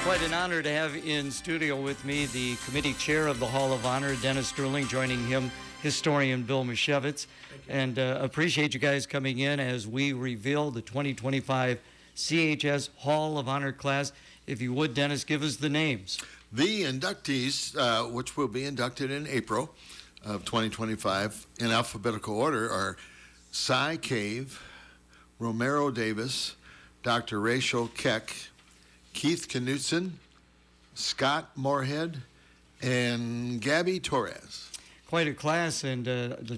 Quite an honor to have in studio with me the committee chair of the Hall of Honor, Dennis Duerling, joining him, historian Bill Misiewicz. And appreciate you guys coming in as we reveal the 2025 CHS Hall of Honor class. If you would, Dennis, give us the names. The inductees, which will be inducted in April of 2025 in alphabetical order, are Cy Cave, Romero Davis, Dr. Rachel Keck, Keith Knutson, Scott Moorhead, and Gabby Torres. Quite a class, and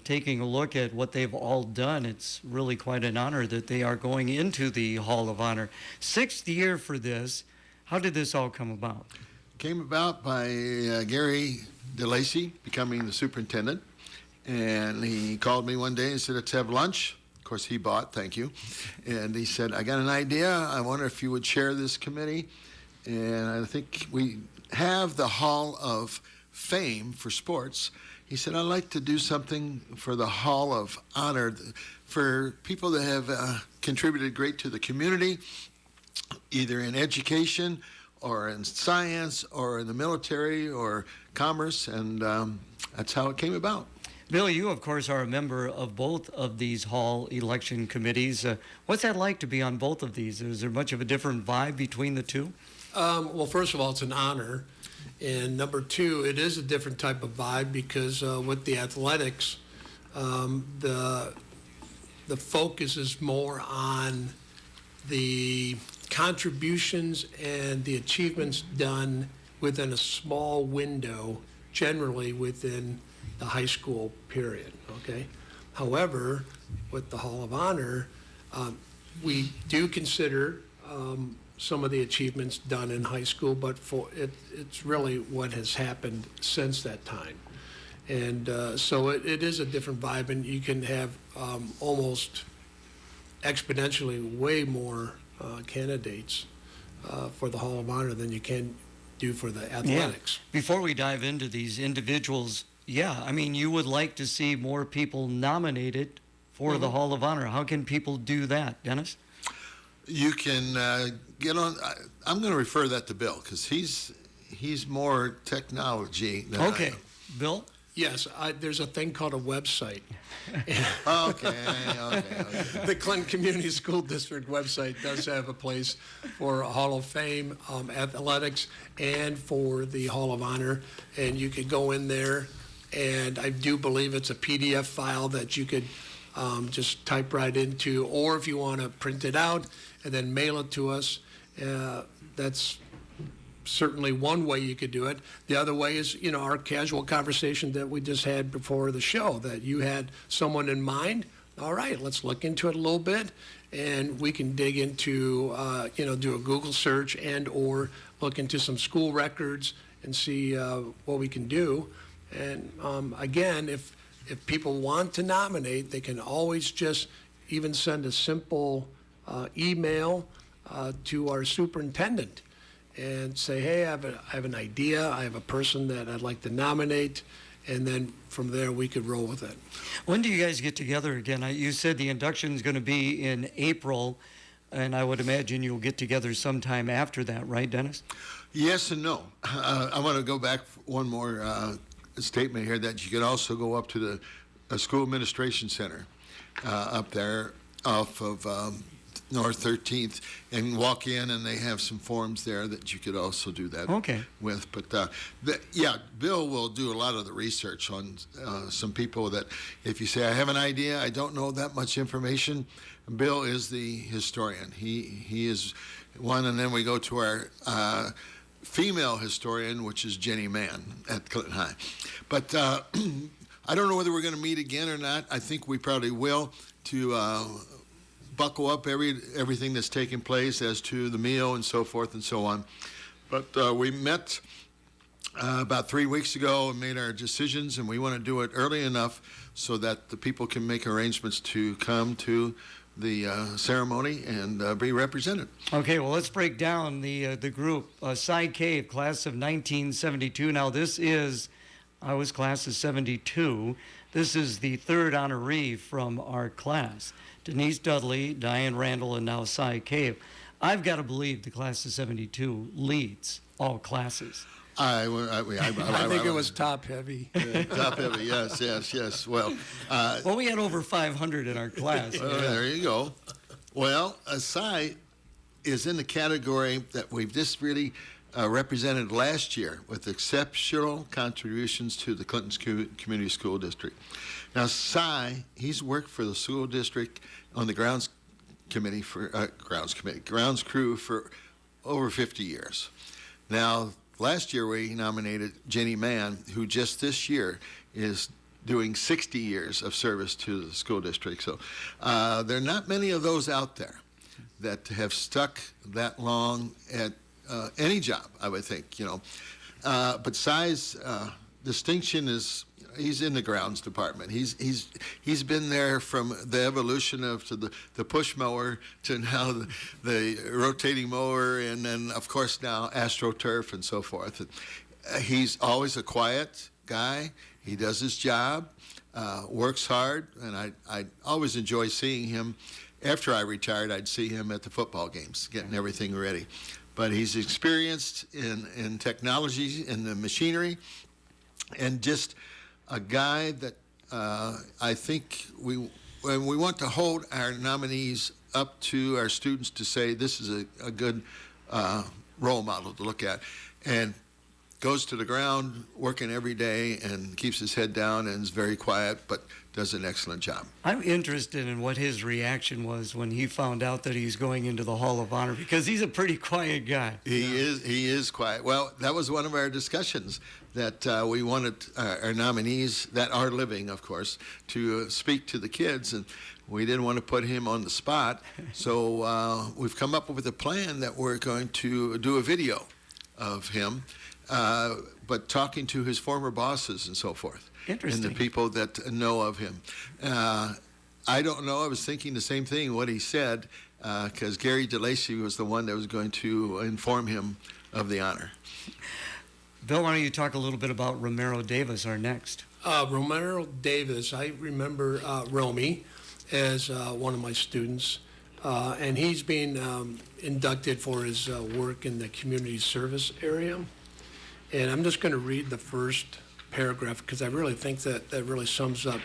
taking a look at what they've all done, it's really quite an honor that they are going into the Hall of Honor. 6th year for this. How did this all come about? Came about by Gary DeLacy becoming the superintendent, and he called me one day and said, let's have lunch. Of course, he bought, thank you. And he said, I got an idea. I wonder if you would chair this committee. And I think we have the Hall of Fame for sports. He said, I'd like to do something for the Hall of Honor for people that have contributed great to the community, either in education or in science or in the military or commerce, and that's how it came about. Bill, you, of course, are a member of both of these Hall election committees. What's that like to be on both of these? Is there much of a different vibe between the two? Well, first of all, it's an honor. And number two, it is a different type of vibe because with the athletics, the focus is more on the contributions and the achievements done within a small window, generally within the high school period, okay? However, with the Hall of Honor, we do consider some of the achievements done in high school, but it's really what has happened since that time. And so it is a different vibe, and you can have almost exponentially way more candidates for the Hall of Honor than you can do for the athletics. Yeah. Before we dive into these individuals, I mean, you would like to see more people nominated for the Hall of Honor. How can people do that, Dennis? You can get on. I'm going to refer that to Bill because he's more technology than I am. Bill? Yes, there's a thing called a website. Okay. The Clinton Community School District website does have a place for Hall of Fame, athletics, and for the Hall of Honor. And you could go in there, and I do believe it's a PDF file that you could just type right into, or if you want to print it out and then mail it to us, that's certainly one way you could do it. The other way is, our casual conversation that we just had before the show, that you had someone in mind. All right, let's look into it a little bit, and we can dig into, do a Google search and or look into some school records and see what we can do. And again, if people want to nominate, they can always just even send a simple email to our superintendent and say, hey, I have an idea, I have a person that I'd like to nominate, and then from there we could roll with it. When do you guys get together again? You said the induction is going to be in April, and I would imagine you'll get together sometime after that, right, Dennis? Yes and no. I want to go back one more statement here that you could also go up to the school administration center up there off of North 13th and walk in, and they have some forms there that you could also do that with. But Bill will do a lot of the research on some people that if you say, I have an idea, I don't know that much information, Bill is the historian. He is one, and then we go to our female historian, which is Jenny Mann at Clinton High. But I don't know whether we're going to meet again or not. I think we probably will to buckle up everything that's taking place as to the meal and so forth and so on. But we met about 3 weeks ago and made our decisions, and we want to do it early enough so that the people can make arrangements to come to the ceremony and be represented. Okay, well, let's break down the group. Cy Cave, class of 1972. Now, I was class of 72. This is the third honoree from our class. Denise Dudley, Diane Randall, and now Cy Cave. I've got to believe the class of 72 leads all classes. I think it was top heavy. top heavy. Yes. Well, Well, we had over 500 in our class. there you go. Well, Cy is in the category that we've just really represented last year with exceptional contributions to the Clinton Community School District. Now, Cy, he's worked for the school district on the grounds crew for over 50 years. Now, last year we nominated Jenny Mann, who just this year is doing 60 years of service to the school district. So there are not many of those out there that have stuck that long at any job, I would think, But Cy's distinction is he's in the grounds department. He's been there from the evolution of the push mower to now the rotating mower, and then of course now AstroTurf and so forth. He's always a quiet guy. He does his job, works hard, and I always enjoy seeing him. After I retired, I'd see him at the football games, getting everything ready. But he's experienced in technology, in the machinery, and just a guy that I think when we want to hold our nominees up to our students to say this is a good role model to look at, and goes to the ground working every day and keeps his head down and is very quiet, but does an excellent job. I'm interested in what his reaction was when he found out that he's going into the Hall of Honor, because he's a pretty quiet guy. He is quiet. Well, that was one of our discussions, that we wanted our nominees that are living, of course, to speak to the kids, and we didn't want to put him on the spot. So we've come up with a plan that we're going to do a video of him, but talking to his former bosses and so forth. Interesting. And the people that know of him. I don't know. I was thinking the same thing, what he said, because Gary DeLacy was the one that was going to inform him of the honor. Bill, why don't you talk a little bit about Romero Davis, our next? Romero Davis, I remember Romy as one of my students, and he's being inducted for his work in the community service area. And I'm just going to read the first paragraph because I really think that really sums up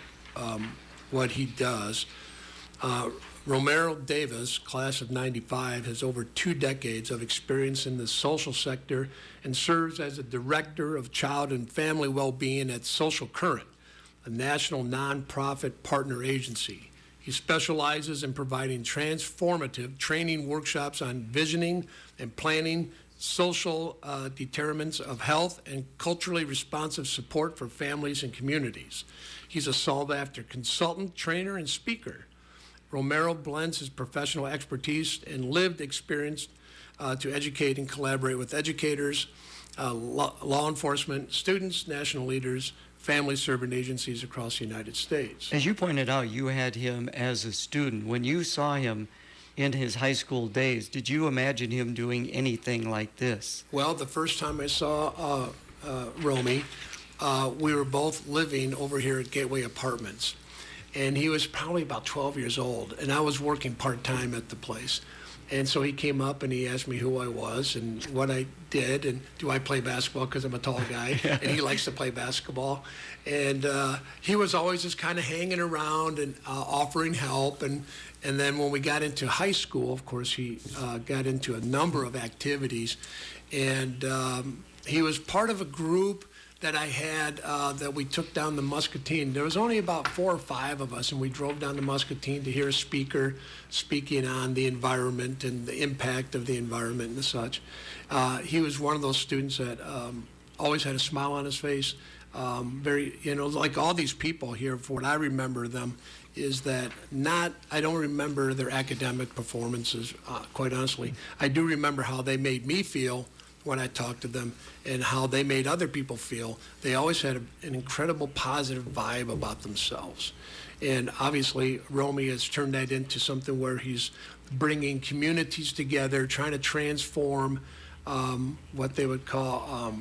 what he does. Romero Davis, class of 95, has over 2 decades of experience in the social sector and serves as a director of child and family well-being at Social Current, a national nonprofit partner agency. He specializes in providing transformative training workshops on visioning and planning social determinants of health and culturally responsive support for families and communities. He's a sought-after consultant, trainer, and speaker. Romero blends his professional expertise and lived experience to educate and collaborate with educators, law enforcement, students, national leaders, family-serving agencies across the United States. As you pointed out, you had him as a student. When you saw him in his high school days, did you imagine him doing anything like this? Well, the first time I saw Romy, we were both living over here at Gateway Apartments, and he was probably about 12 years old, and I was working part-time at the place. And so he came up and he asked me who I was and what I did and do I play basketball because I'm a tall guy and he likes to play basketball. And he was always just kind of hanging around and offering help. And then when we got into high school, of course, he got into a number of activities. And he was part of a group that I had that we took down the Muscatine. There was only about 4 or 5 of us, and we drove down the Muscatine to hear a speaker speaking on the environment and the impact of the environment and such. He was one of those students that always had a smile on his face. Very, like all these people here, for what I remember them, is that I don't remember their academic performances, quite honestly. I do remember how they made me feel when I talked to them and how they made other people feel. They always had an incredible positive vibe about themselves. And obviously, Romy has turned that into something where he's bringing communities together, trying to transform what they would call,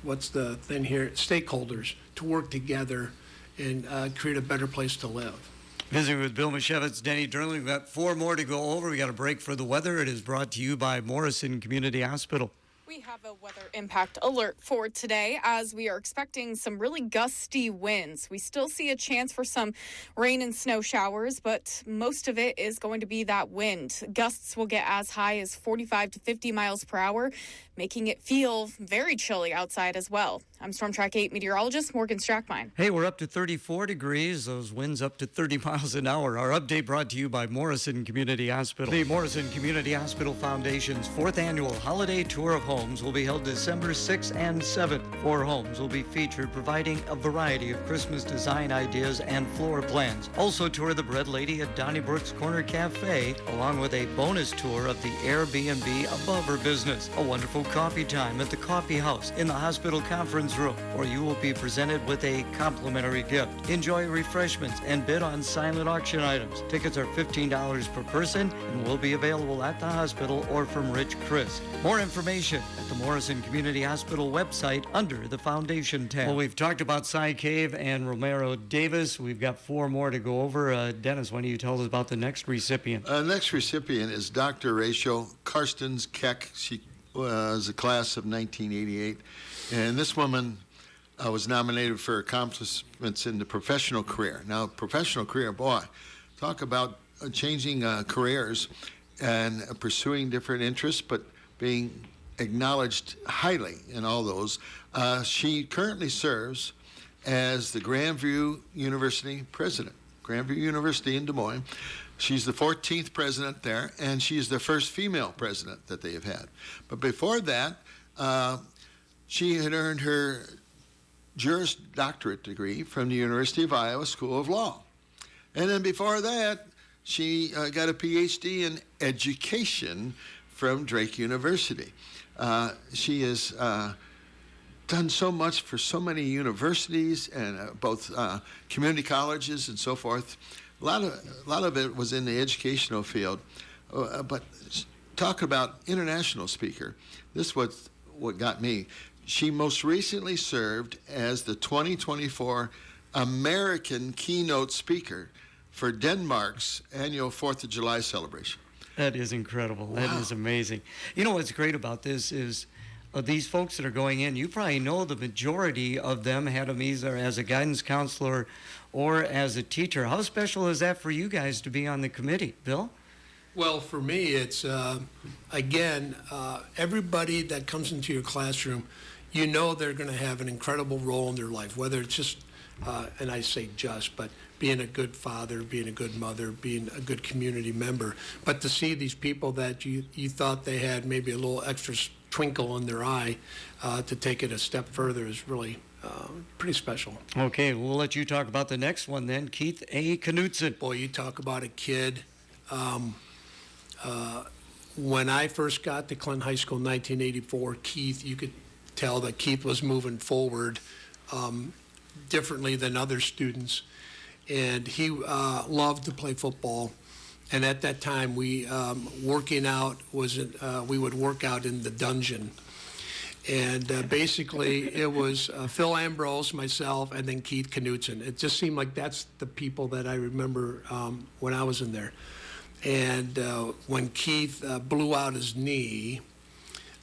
what's the thing here, stakeholders, to work together and create a better place to live. Visiting with Bill Misiewicz, Denny Duerling. We've got 4 more to go over. We got a break for the weather. It is brought to you by Morrison Community Hospital. We have a weather impact alert for today as we are expecting some really gusty winds. We still see a chance for some rain and snow showers, but most of it is going to be that wind. Gusts will get as high as 45 to 50 miles per hour, making it feel very chilly outside as well. I'm Storm Track 8 meteorologist Morgan Strackmine. Hey, we're up to 34 degrees. Those winds up to 30 miles an hour. Our update brought to you by Morrison Community Hospital. The Morrison Community Hospital Foundation's 4th annual holiday tour of homes will be held December 6th and 7th. 4 homes will be featured, providing a variety of Christmas design ideas and floor plans. Also tour the Bread Lady at Donnybrooks Corner Cafe, along with a bonus tour of the Airbnb above her business. A wonderful coffee time at the Coffee House in the hospital conference room, or you will be presented with a complimentary gift. Enjoy refreshments and bid on silent auction items. Tickets are $15 per person and will be available at the hospital or from Rich Chris. More information at the Morrison Community Hospital website under the Foundation tab. Well, we've talked about Cy Cave and Romero Davis. We've got 4 more to go over. Dennis, why don't you tell us about the next recipient? Next recipient is Dr. Rachel Karstens Keck. She was a class of 1988. And this woman was nominated for accomplishments in the professional career. Now, professional career, boy, talk about changing careers and pursuing different interests, but being acknowledged highly in all those. She currently serves as the Grandview University president, Grandview University in Des Moines. She's the 14th president there, and she's the first female president that they have had. But before that, she had earned her Juris Doctorate degree from the University of Iowa School of Law. And then before that, she got a PhD in education from Drake University. She has done so much for so many universities and both community colleges and so forth. A lot of it was in the educational field. But talking about international speaker, this was what got me. She most recently served as the 2024 American keynote speaker for Denmark's annual 4th of July celebration. That is incredible. Wow. That is amazing. You know what's great about this is these folks that are going in, you probably know the majority of them had them either as a guidance counselor or as a teacher. How special is that for you guys to be on the committee, Bill? Well, for me, it's, again, everybody that comes into your classroom, you know they're going to have an incredible role in their life, whether it's just, and I say just, but being a good father, being a good mother, being a good community member. But to see these people that you thought they had maybe a little extra twinkle in their eye to take it a step further is really pretty special. Okay, we'll let you talk about the next one then. Keith A. Knutson. Boy, you talk about a kid. When I first got to Clinton High School in 1984, Keith, you could tell that Keith was moving forward differently than other students. And he loved to play football. And at that time, working out wasn't, we would work out in the dungeon. And basically, it was Phil Ambrose, myself, and then Keith Knutson. It just seemed like that's the people that I remember when I was in there. And when Keith blew out his knee,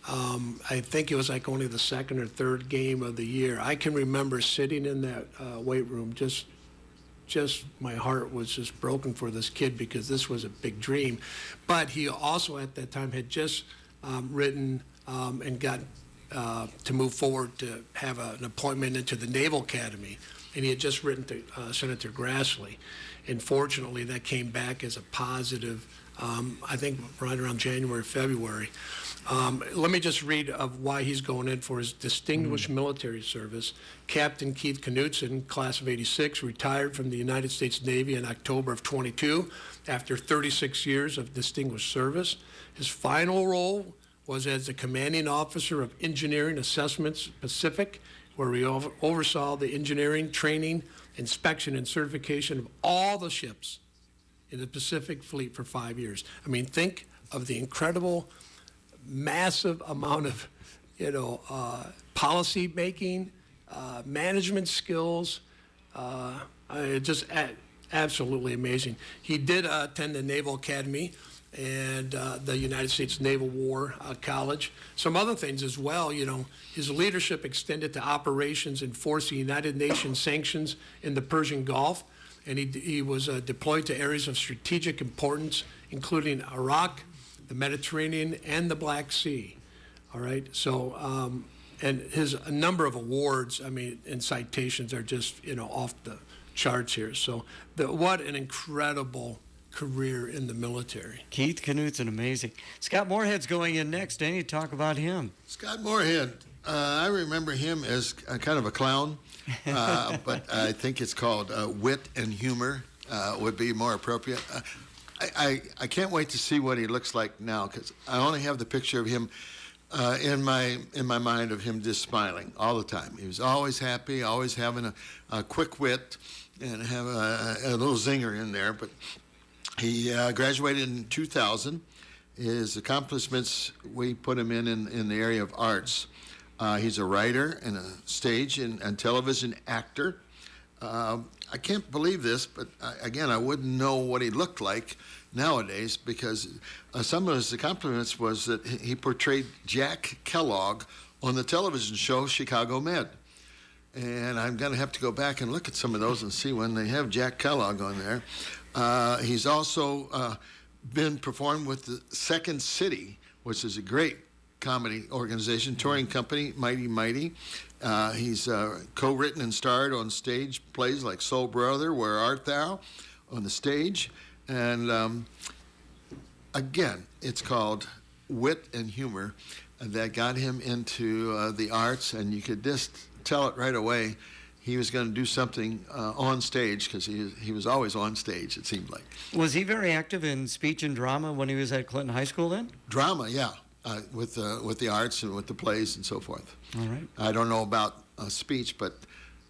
I think it was like only the 2nd or 3rd game of the year. I can remember sitting in that weight room, just my heart was just broken for this kid because this was a big dream. But he also at that time had just written and got to move forward to have an appointment into the Naval Academy. And he had just written to Senator Grassley. And fortunately, that came back as a positive, I think right around January, February. Let me just read of why he's going in for his distinguished military service. Captain Keith Knutson, class of '86, retired from the United States Navy in October of '22 after 36 years of distinguished service. His final role was as the commanding officer of Engineering Assessments Pacific, where he oversaw the engineering, training, inspection, and certification of all the ships in the Pacific Fleet for 5 years. I mean, think of the incredible, massive amount of, policy making, management skills. absolutely amazing. He did attend the Naval Academy and the United States Naval War College. Some other things as well, his leadership extended to operations enforcing United Nations sanctions in the Persian Gulf, and he was deployed to areas of strategic importance, including Iraq, the Mediterranean, and the Black Sea. All right, so, and his a number of awards, and citations are just, off the charts here. So what an incredible career in the military. Keith Knudsen, amazing. Scott Moorhead's going in next. Danny, talk about him. Scott Moorhead, I remember him as kind of a clown, but I think it's called wit and humor would be more appropriate. I can't wait to see what he looks like now, because I only have the picture of him in my mind of him just smiling all the time. He was always happy, always having a quick wit and have a little zinger in there. But he graduated in 2000. His accomplishments, we put him in the area of arts. He's a writer and a stage and television actor. I can't believe this, but again, I wouldn't know what he looked like nowadays, because some of his accomplishments was that he portrayed Jack Kellogg on the television show Chicago Med. And I'm going to have to go back and look at some of those and see when they have Jack Kellogg on there. He's also been performed with the Second City, which is a great comedy organization, touring company, Mighty Mighty. He's co-written and starred on stage plays like Soul Brother, Where Art Thou, on the stage. And again, it's called wit and humor that got him into the arts, and you could just tell it right away he was going to do something on stage, because he was always on stage, it seemed like. Was he very active in speech and drama when he was at Clinton High School then? Drama, yeah, with the arts and with the plays and so forth. All right. I don't know about speech, but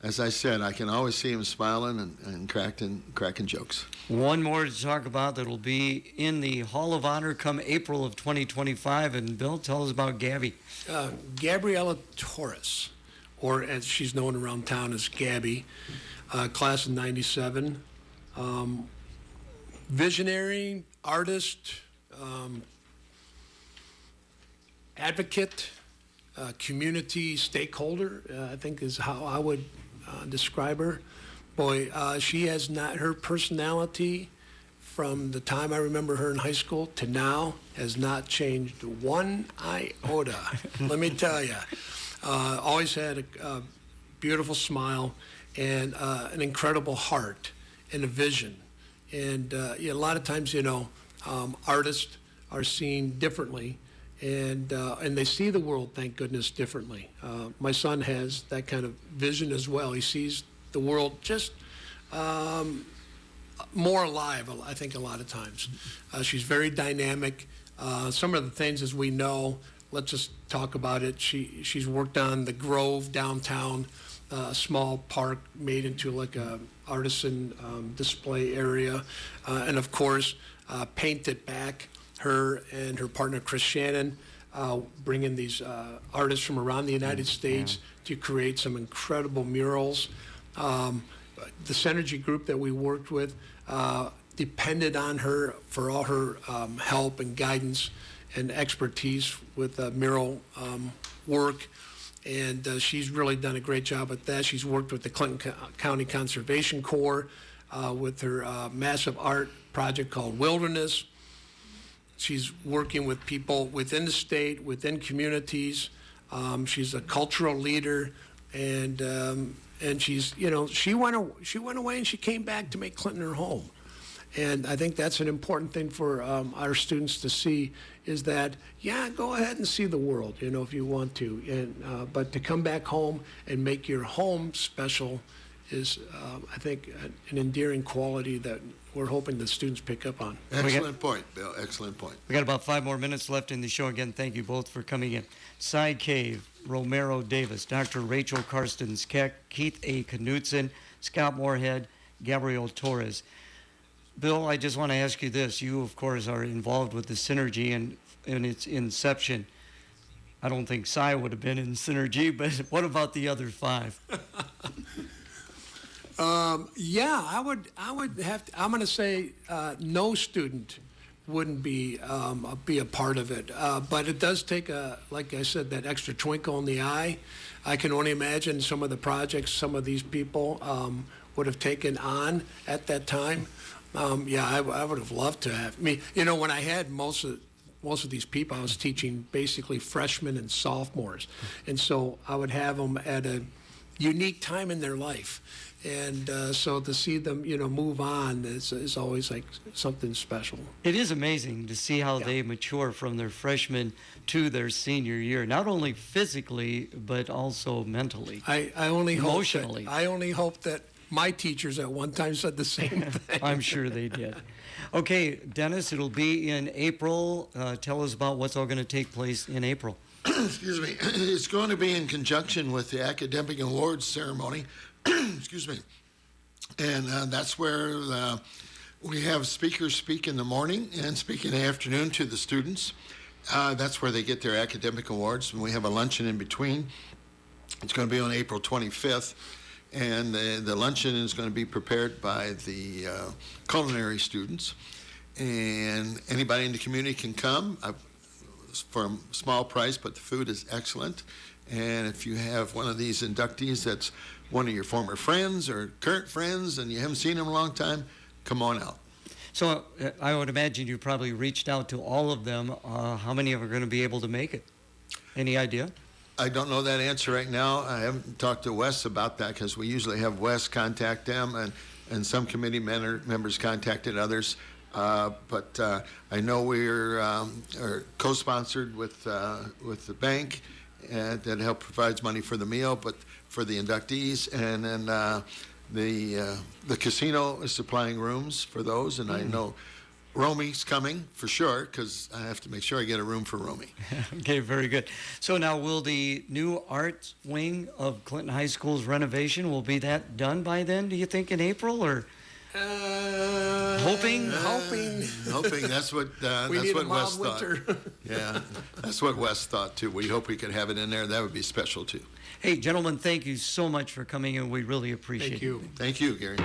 as I said, I can always see him smiling and cracking jokes. One more to talk about that will be in the Hall of Honor come April of 2025. And Bill, tell us about Gabby. Gabriela Torres, or as she's known around town as Gabby, class of 97. Visionary, artist, advocate, community stakeholder, I think is how I would describe her. Boy, she has not, her personality from the time I remember her in high school to now has not changed one iota. Let me tell you. Always had a beautiful smile and an incredible heart and a vision. And a lot of times, artists are seen differently, and they see the world, thank goodness, differently. My son has that kind of vision as well. He sees the world just more alive, I think, a lot of times. She's very dynamic. Some of the things, as we know, let's just talk about it. She's worked on the Grove downtown, a small park made into like a artisan display area, and of course, painted back. Her and her partner Chris Shannon bringing these artists from around the United States to create some incredible murals. The Synergy group that we worked with depended on her for all her help and guidance and expertise with mural work, and she's really done a great job at that. She's worked with the Clinton County Conservation Corps with her massive art project called Wilderness. She's working with people within the state, within communities. She's a cultural leader, and she's, she went away and she came back to make Clinton her home. And I think that's an important thing for our students to see, is that, go ahead and see the world, if you want to. And but to come back home and make your home special is, I think, an endearing quality that we're hoping the students pick up on. Excellent point, Bill. Excellent point. We got about 5 more minutes left in the show. Again, thank you both for coming in. Cy Cave, Romero Davis, Dr. Rachel Karstens Keck, Keith A. Knudsen, Scott Moorhead, Gabrielle Torres. Bill, I just want to ask you this. You, of course, are involved with the Synergy and in its inception. I don't think Cy would have been in Synergy, but what about the other 5? Yeah, I would have to, I'm going to say no student wouldn't be a part of it. But it does take like I said, that extra twinkle in the eye. I can only imagine some of the projects some of these people would have taken on at that time. Yeah, I would have loved to have. When I had most of these people, I was teaching basically freshmen and sophomores, and so I would have them at a unique time in their life. And so to see them, move on is always like something special. It is amazing to see how they mature from their freshman to their senior year, not only physically, but also mentally. I only emotionally. I only hope that my teachers at one time said the same thing. I'm sure they did. Okay, Dennis, it'll be in April. Tell us about what's all going to take place in April. Excuse me. It's going to be in conjunction with the academic awards ceremony. Excuse me. And that's where we have speakers speak in the morning and speak in the afternoon to the students. That's where they get their academic awards, and we have a luncheon in between. It's going to be on April 25th, and the luncheon is going to be prepared by the culinary students, and anybody in the community can come for a small price, but the food is excellent. And if you have one of these inductees that's one of your former friends or current friends and you haven't seen them in a long time, come on out. So I would imagine you probably reached out to all of them. How many are going to be able to make it? Any idea? I don't know that answer right now. I haven't talked to Wes about that because we usually have Wes contact them, and some committee members contacted others. But I know we're are co-sponsored with the bank that help provides money for the meal, but for the inductees, and then the casino is supplying rooms for those, and I know Romy's coming for sure because I have to make sure I get a room for Romy. Okay, very good. So now will the new arts wing of Clinton High School's renovation, will be that done by then, do you think, in April, or hoping? Hoping. That's what We need a Wes mild thought. winter. Yeah, that's what Wes thought too. We hope we could have it in there. That would be special too. Hey, gentlemen, thank you so much for coming in. We really appreciate it. Thank you. Thank you, Gary.